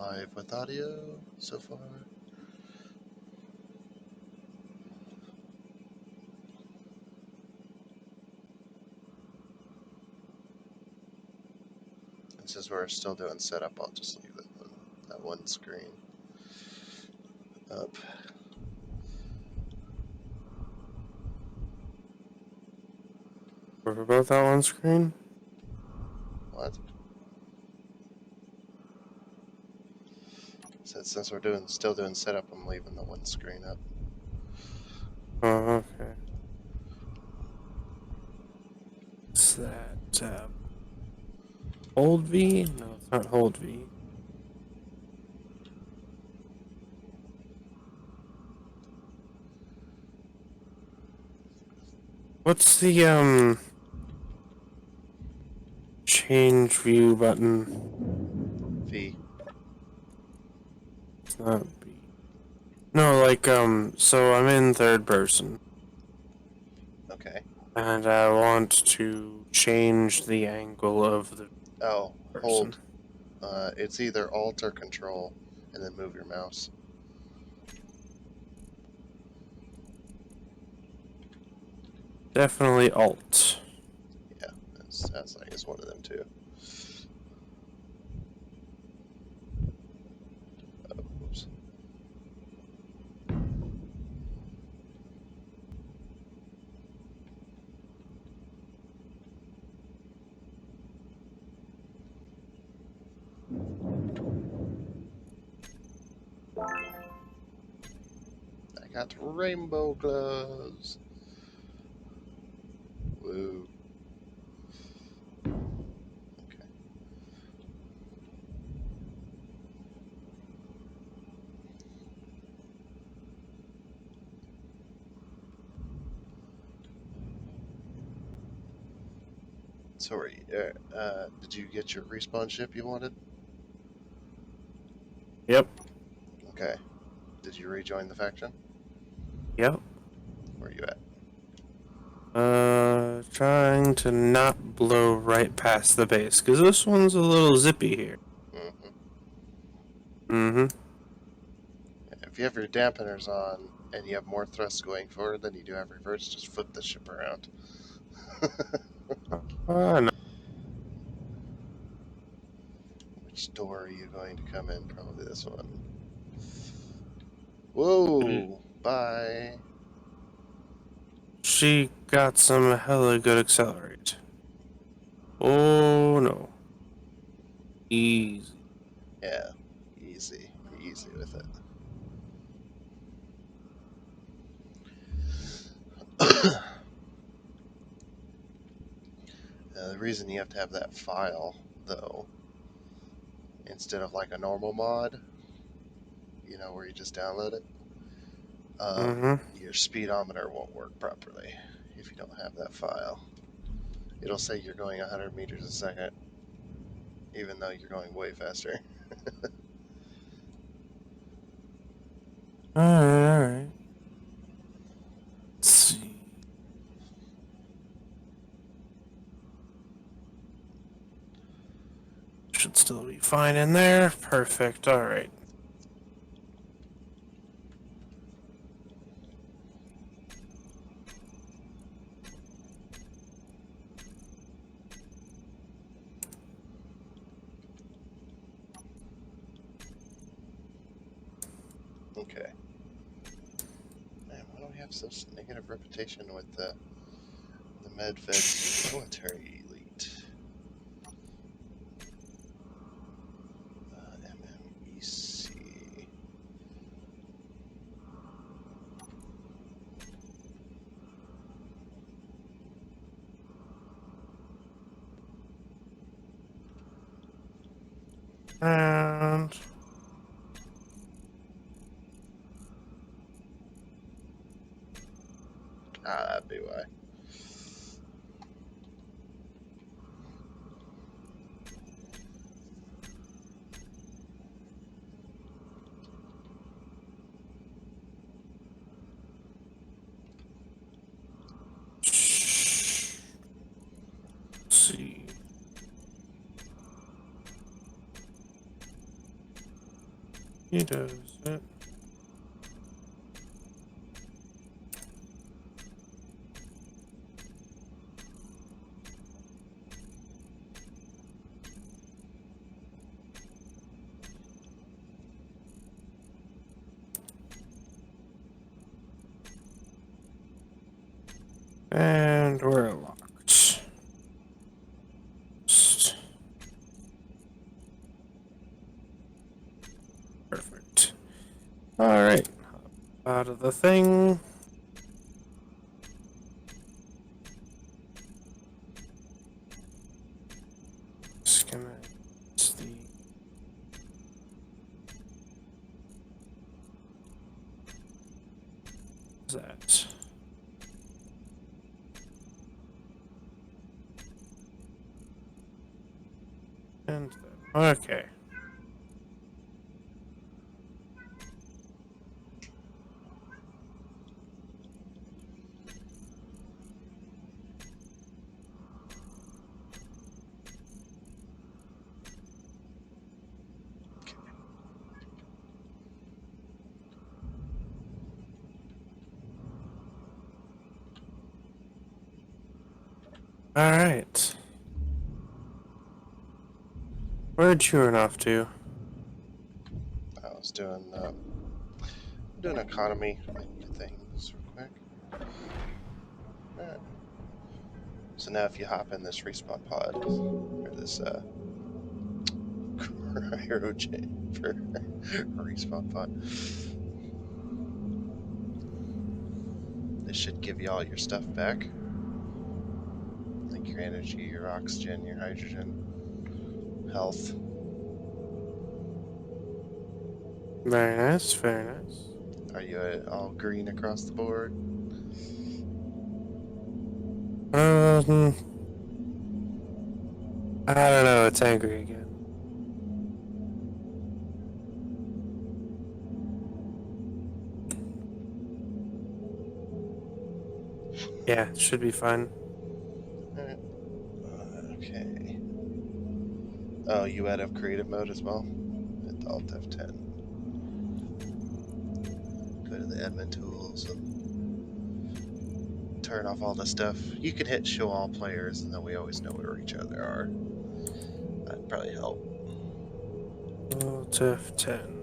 live with audio so far. And since we're still doing setup, I'll just leave that one screen up. We're both out on screen? What? Since we're still doing setup, I'm leaving the one screen up. Oh, okay. Is that hold V? No, it's not hold V. What's the change view button? V. It's not B. No, like so I'm in third person. Okay. And I want to change the angle of the Oh, person. hold. It's either Alt or Control, and then move your mouse. Definitely Alt. Yeah, that's I guess one of them too. Oh, oops. I got rainbow gloves. Woo. Okay. Sorry. Did you get your respawn ship you wanted? Yep. Okay. Did you rejoin the faction? Yep. Where are you at? Trying to not blow right past the base, because this one's a little zippy here. Mm-hmm. Mm-hmm. If you have your dampeners on and you have more thrust going forward than you do have reverse, just flip the ship around. No. Which door are you going to come in? Probably this one. Whoa! Bye. She got some hella good accelerate. Oh no. Easy. Yeah. Easy. Easy with it. The reason you have to have that file, though, instead of like a normal mod, where you just download it, your speedometer won't work properly if you don't have that file. It'll say you're going 100 meters a second, even though you're going way faster. Alright. Let's see. Should still be fine in there. Perfect. Alright. Okay. Man, why do we have such negative reputation with the MedFed military elite? MMEC. And That'd be why. let's see. does it. And we're locked. Perfect. Alright. Out of the thing. Just gonna use that. And that. Okay. Alright. Where'd you run off to? I was doing economy things real quick. Alright. So now if you hop in this respawn pod, or this cryogen for respawn pod, this should give you all your stuff back. Like your energy, your oxygen, your hydrogen, health. Very nice, very nice. Are you all green across the board? Um, I don't know, it's angry again. Yeah, it should be fine. Alright. Okay. Oh, you out of creative mode as well? Hit Alt F10. Go to the admin tools and turn off all the stuff. You can hit show all players, and then we always know where each other are. That'd probably help. Alt F10.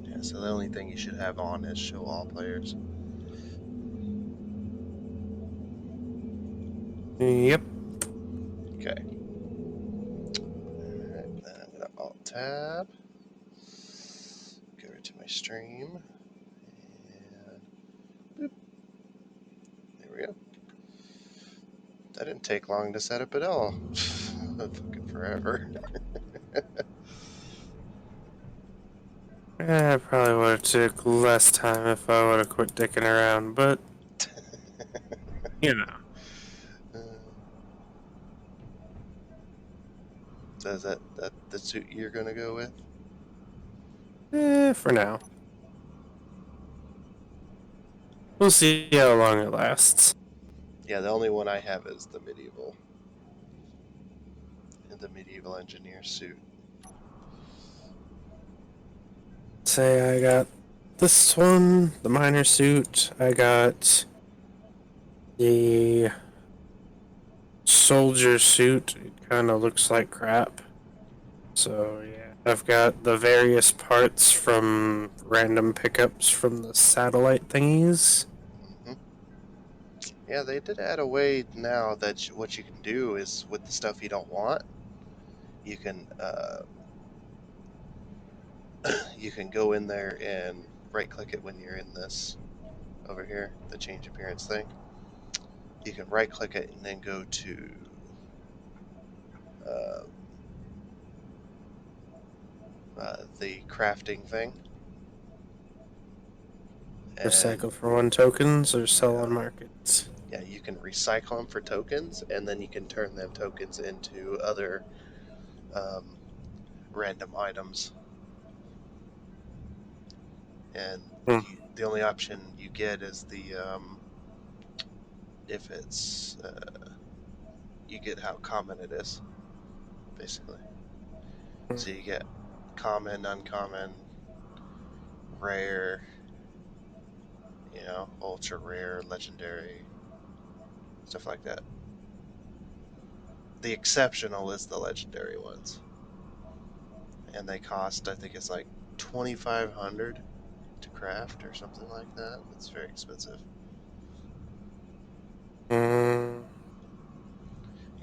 Yeah, so the only thing you should have on is show all players. Yep. Okay. Alright, then I'm gonna Alt Tab. Go to my stream. And boop. There we go. That didn't take long to set up at all. Fucking forever. I probably would have took less time if I would have quit dicking around, but you know. Uh, so is that the suit you're gonna go with? For now. We'll see how long it lasts. Yeah, the only one I have is the medieval. The medieval engineer suit. Say I got this one, the miner suit. I got the soldier suit. It kind of looks like crap. So yeah, I've got the various parts from random pickups from the satellite thingies. Hmm. Yeah, they did add a way now that what you can do is with the stuff you don't want, you can you can go in there and right click it when you're in this over here, the change appearance thing. You can right click it and then go to uh, the crafting thing. And Recycle for one tokens or sell yeah, on markets. yeah, you can recycle them for tokens, and then you can turn them tokens into other um, random items. And Hmm. the only option you get is the if it's you get how common it is, basically. So you get common, uncommon, rare, ultra rare, legendary, stuff like that. The exceptional is the legendary ones, and they cost, I think it's like 2,500 to craft or something like that. It's very expensive. Mm,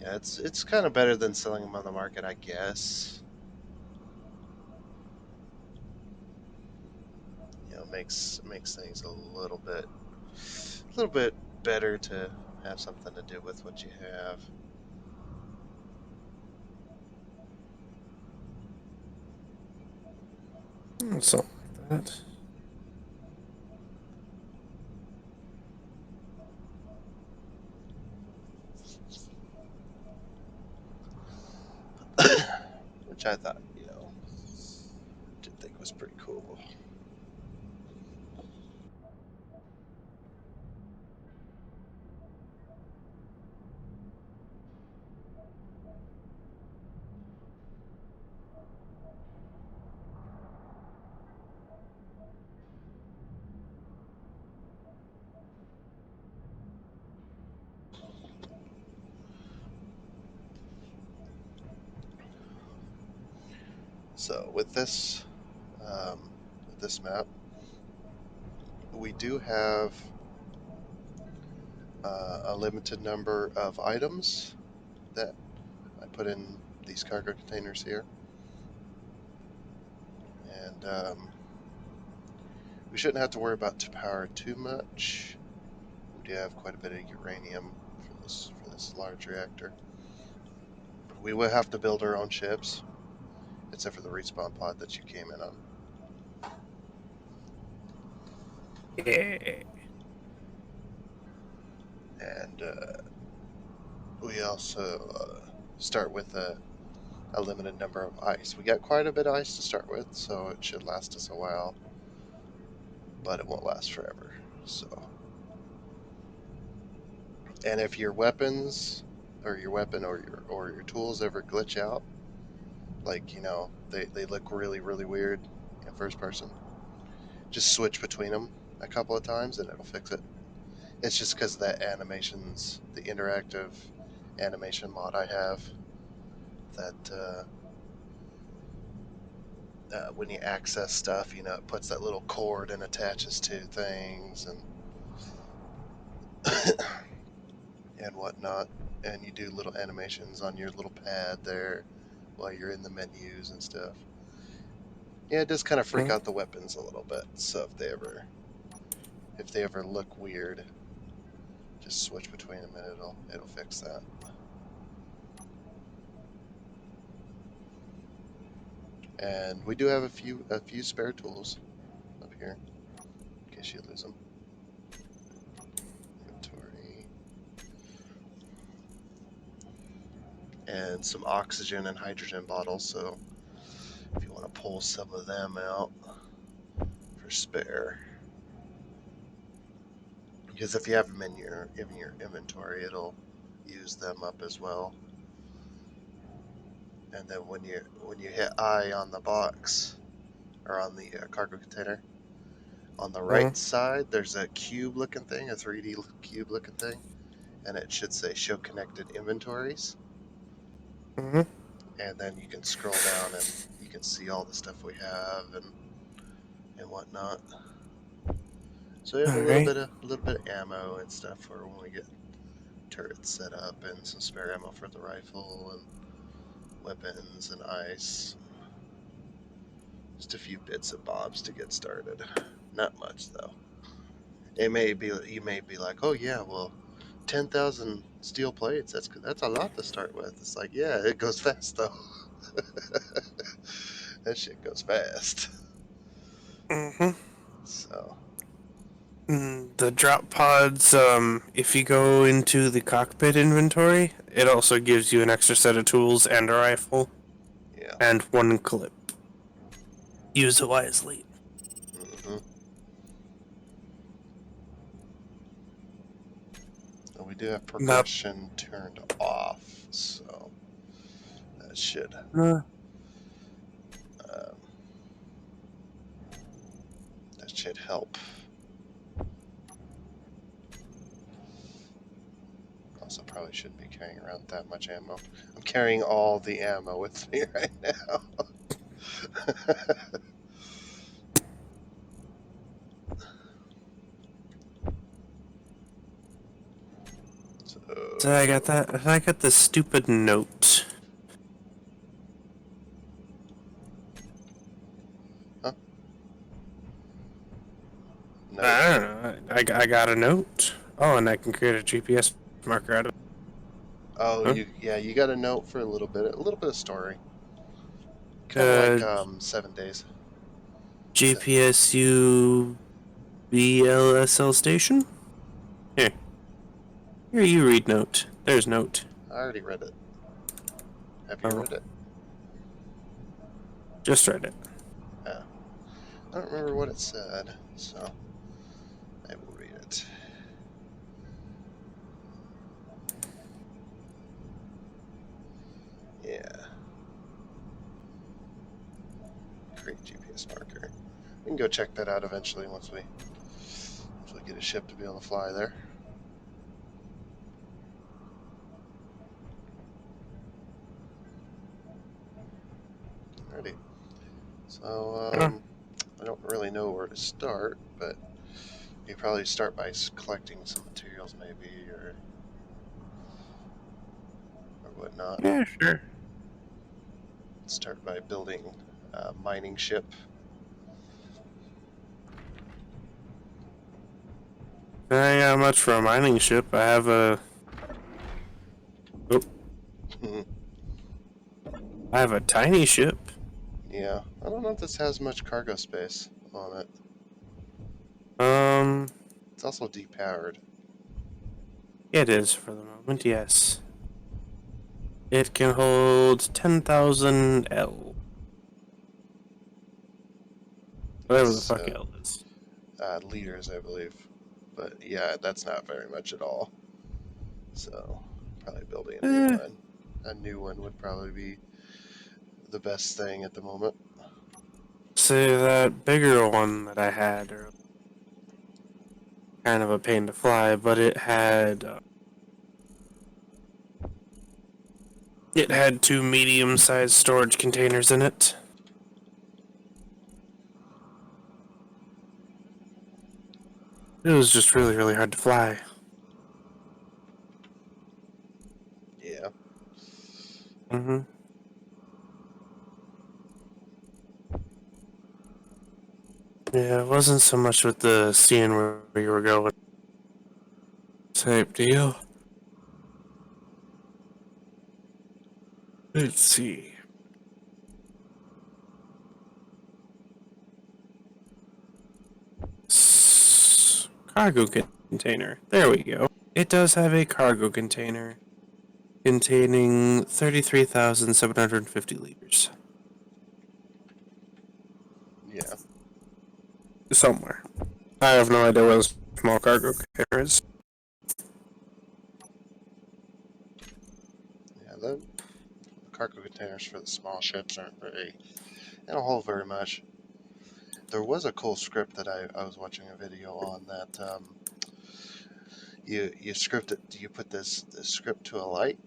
Yeah, it's kind of better than selling them on the market, I guess. Makes things a little bit better to have something to do with what you have. something like that. Which I thought, did think was pretty cool. So with this map, we do have a limited number of items that I put in these cargo containers here, and we shouldn't have to worry about power too much. We do have quite a bit of uranium for this large reactor. We will have to build our own ships, except for the respawn pod that you came in on. Yeah. And we also start with a limited number of ice. We got quite a bit of ice to start with, so it should last us a while, but it won't last forever. So, and if your weapons or your weapon or your tools ever glitch out, like they look really really weird in first person, just switch between them a couple of times and it'll fix it. It's just because of that animations, the interactive animation mod I have, that when you access stuff, it puts that little cord and attaches to things and whatnot, and you do little animations on your little pad there while you're in the menus and stuff. Yeah, it does kind of freak Mm, out the weapons a little bit. So if they ever look weird, just switch between them and it'll fix that. And we do have a few spare tools up here in case you lose them. Inventory. And some oxygen and hydrogen bottles, so if you want to pull some of them out for spare. Because if you have them in your inventory, it'll use them up as well. And then when you hit I on the box or on the cargo container, on the mm, right side there's a cube looking thing, a 3D cube looking thing, and it should say show connected inventories. mm. And then you can scroll down and you can see all the stuff we have and whatnot. So we have All a little right. bit of ammo and stuff for when we get turrets set up, and some spare ammo for the rifle and weapons and ice. Just a few bits and bobs to get started. Not much though. You may be like, oh yeah, well, 10,000 steel plates. That's a lot to start with. It's like, yeah, it goes fast though. That shit goes fast. Mm-hmm. So The drop pods, if you go into the cockpit inventory, it also gives you an extra set of tools and a rifle yeah. and one clip. Use it wisely. hmm We do have Now, progression turned off. So that should Uh, um, that should help. Also, probably shouldn't be carrying around that much ammo. I'm carrying all the ammo with me right now. so I got So, that. I got this stupid note. huh? Note. I don't know. I got a note. Oh, and I can create a GPS marker out of Oh, it. you got a note for a little bit of story. Huh? Kind of like 7 days. So, GPSU BLSL station? Here. Here, you read note. There's note. I already read it. Have you Oh, read it? just read it. Yeah. I don't remember what it said, so I will read it. Yeah. Create GPS marker. We can go check that out eventually once we get a ship to be able to fly there. Alrighty. So, Huh? I don't really know where to start, but you probably start by collecting some materials, maybe, or whatnot. Yeah, sure. Start by building a mining ship. I got much for a mining ship. I have a. Oh, I have a tiny ship. Yeah, I don't know if this has much cargo space on it. Um, It's also depowered. it is for the moment. Yes, it can hold 10,000 L. Whatever the It's fuck L is. liters, I believe. But yeah, that's not very much at all. So probably building a new Eh, one. A new one would probably be the best thing at the moment. say that bigger one that I had earlier. Kind of a pain to fly, but it had two medium-sized storage containers in it. It was just really, really hard to fly. Yeah. Mm-hmm. Yeah, it wasn't so much with the seeing where you were going type deal. Let's see. Cargo container. There we go. It does have a cargo container containing 33,750 liters. Yeah. Somewhere. I have no idea where the small cargo container is. Yeah. The cargo containers for the small ships they don't hold very much. There was a cool script that I was watching a video on that you script it. You put this script to a light,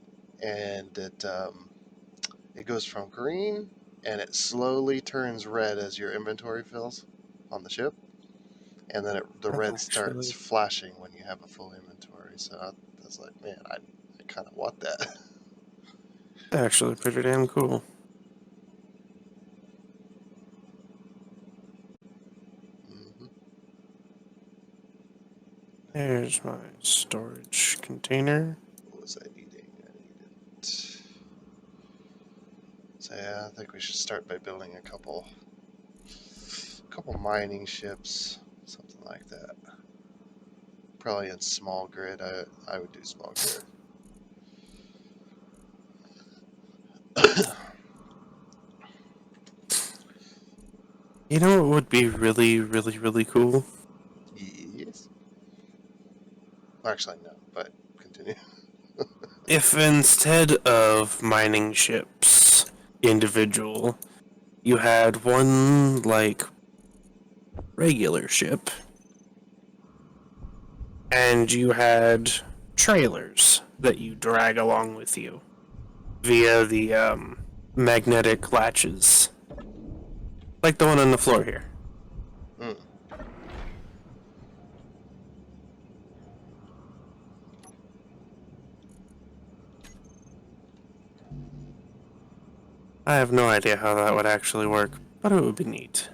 and it goes from green, and it slowly turns red as your inventory fills on the ship, and then the red starts Actually, flashing when you have a full inventory. So I was like, man, I kind of want that. actually pretty damn cool. hmm There's my storage container. What was I needing? I needed. So yeah, I think we should start by building a couple mining ships, something like that. Probably in small grid. I would do small grid. You know what would be really, really, really cool? Yes. Actually, no. But continue. if instead of mining ships individual, you had one like regular ship and you had trailers that you drag along with you via the magnetic latches, like the one on the floor here. Mm. I have no idea how that would actually work, but it would be neat.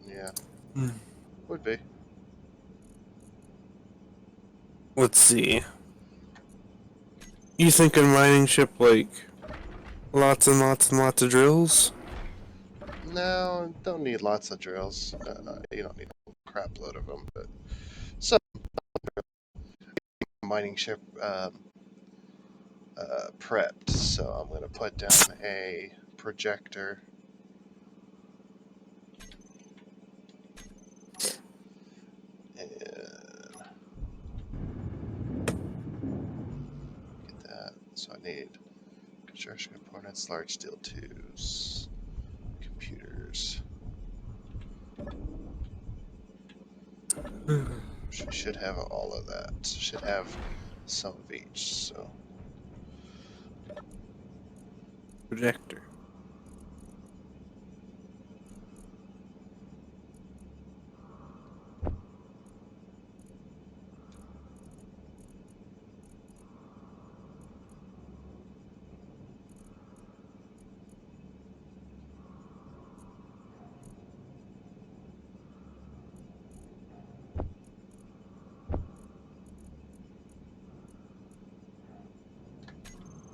Yeah, Hmm. would be. Let's see. You think a mining ship like lots and lots and lots of drills? No, don't need lots of drills. You don't need a crap load of them, but some mining ship prepped. So I'm going to put down a projector. And get that. So I need construction components, large steel tubes, computers. Should have all of that. Should have some of each. So Projector.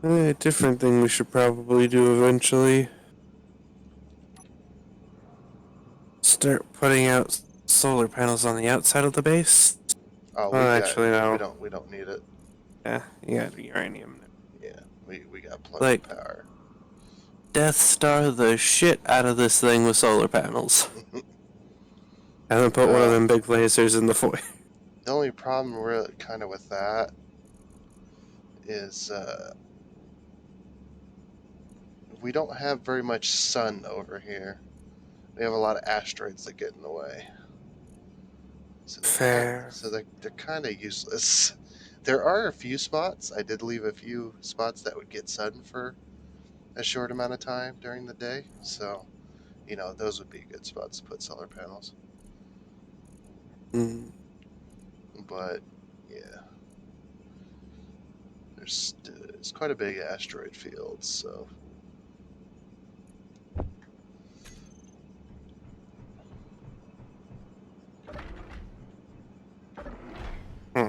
A different thing we should probably do eventually. Start putting out solar panels on the outside of the base. oh, Well, actually, no. we don't need it. Yeah, you got uranium there. Yeah, we got plenty of Like, power. Death Star the shit out of this thing with solar panels. And then put one of uh, them big lasers in the foil. the only problem really kind of with that is we don't have very much sun over here. We have a lot of asteroids that get in the way. So Fair. they're kind of useless. There are a few spots. I did leave a few spots that would get sun for a short amount of time during the day. So, those would be good spots to put solar panels. Mm. But yeah, there's quite a big asteroid field. So Hmm.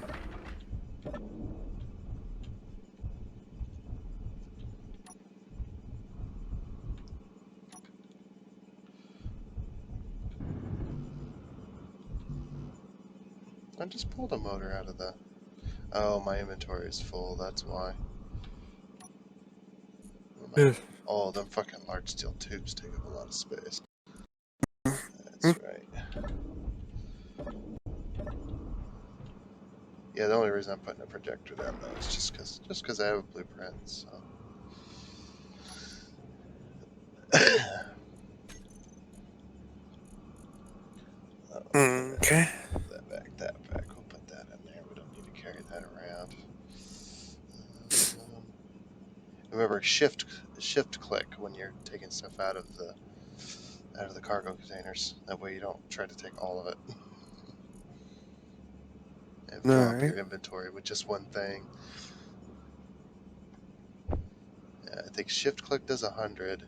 I just pulled a motor out of the. Oh, my inventory is full. That's why. Yeah. Oh, them fucking large steel tubes take up a lot of space. Hmm. That's right. Yeah, the only reason I'm putting a projector down though is just because I have a blueprint. So. Okay. Move that back. That back. We'll put that in there. We don't need to carry that around. Um, remember, shift click when you're taking stuff out of the cargo containers. That way you don't try to take all of it and fill up Alright. your inventory with just one thing. I think shift click does 100.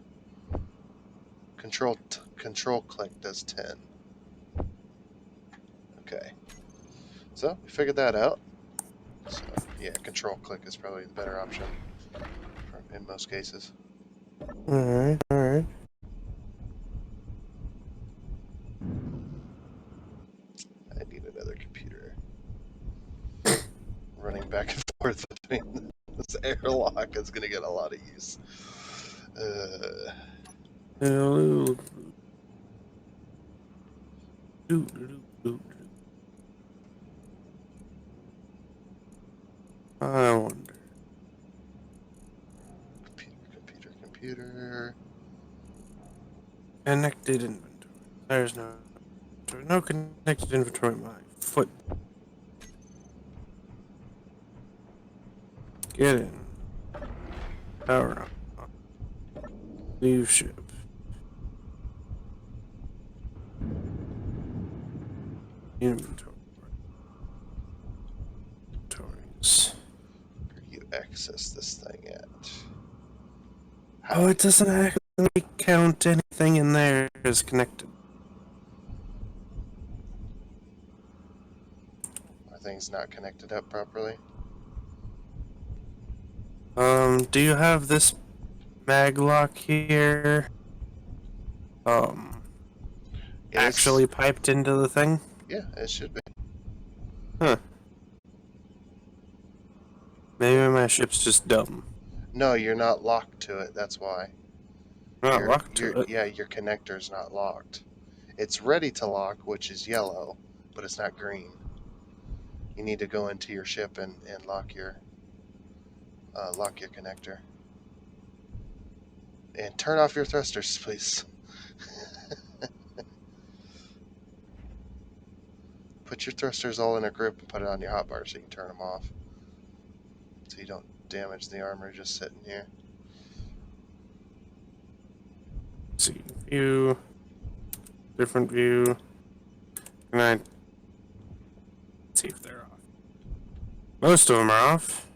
Control click does 10. Okay, so we figured that out. So yeah, control click is probably the better option in most cases. Alright. I need another computer. Running back and forth between this airlock is going to get a lot of use. Uh, Ooh, I wonder. Computer. Connected inventory. There's no connected inventory. My foot. Get in. Power on. New ship. Inventory. Inventories. Where do you access this thing at? Oh, How? it doesn't actually count anything in there as connected. Are things not connected up properly? Do you have this maglock here? Yes. Actually piped into the thing? Yeah, it should be. Huh. Maybe my ship's just dumb. No, you're not locked to it. That's why. I'm not Your locked to your it. yeah, your connector's not locked. It's ready to lock, which is yellow, but it's not green. You need to go into your ship and lock your connector. And turn off your thrusters, please. Put your thrusters all in a group and put it on your hotbar so you can turn them off. So you don't damage the armor just sitting here. Let's see. View. Different view. Can I see if they're off? Most of them are off.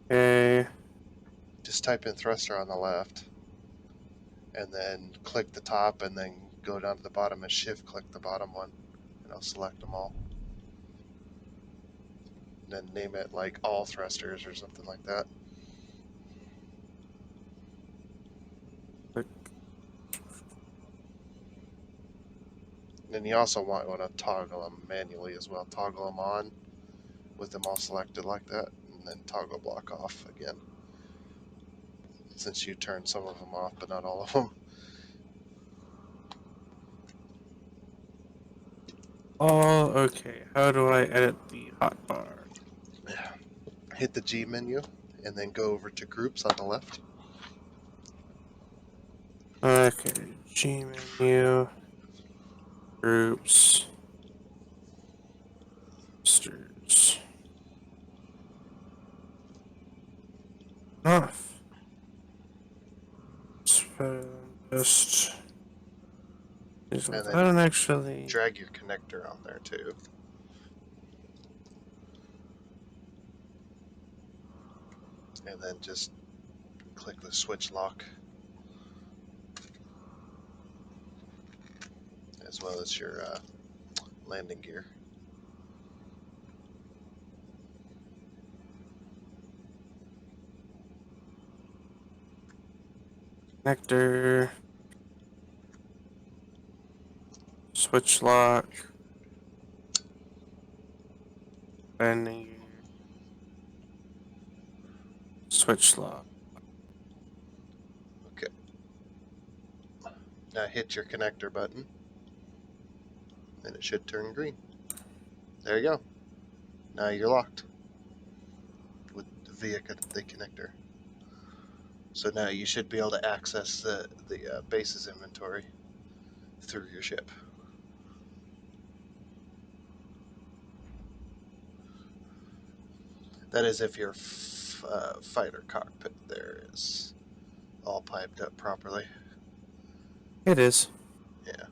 Okay. Just type in thruster on the left, and then click the top, and then go down to the bottom and shift click the bottom one, and I'll select them all. And then name it like all thrusters or something like that. Click. And then you also want to toggle them manually as well. Toggle them on with them all selected like that, and then toggle block off again. Since you turned some of them off, but not all of them. Oh, okay. How do I edit the hotbar? Hit the G menu, and then go over to groups on the left. Okay. G menu. Groups. Stars. Off. Just. And I then don't actually. drag your connector on there too. And then just click the switch lock, as well as your landing gear. Connector. Switch lock. Landing gear. Switch lock. Okay. Now hit your connector button, and it should turn green. There you go. Now you're locked via the connector. So now you should be able to access the base's inventory through your ship. That is if your fighter cockpit there is all piped up properly. It is. Yeah.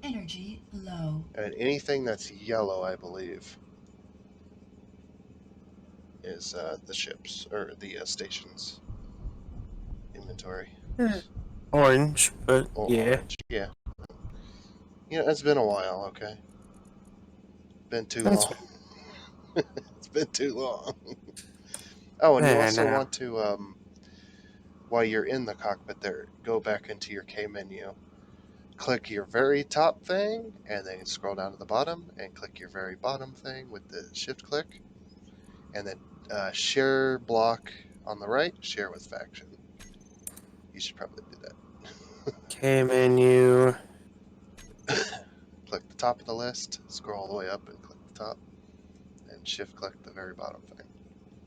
Energy low. And anything that's yellow, I believe, is the ships or the station's inventory. Orange, but Or yeah. orange. Yeah. You know, it's been a while, okay? Been too That's long. fine. It's been too long. Oh, and you also No. want to, while you're in the cockpit there, go back into your K menu, click your very top thing, and then scroll down to the bottom and click your very bottom thing with the shift click, and then share block on the right, share with faction. You should probably do that. K menu. Click the top of the list, scroll all the way up and click the top, and shift click the very bottom thing.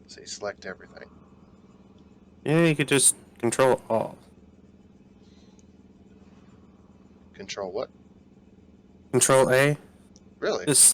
So you select everything. Yeah, you could just control all. Control what? Control A. Really? Just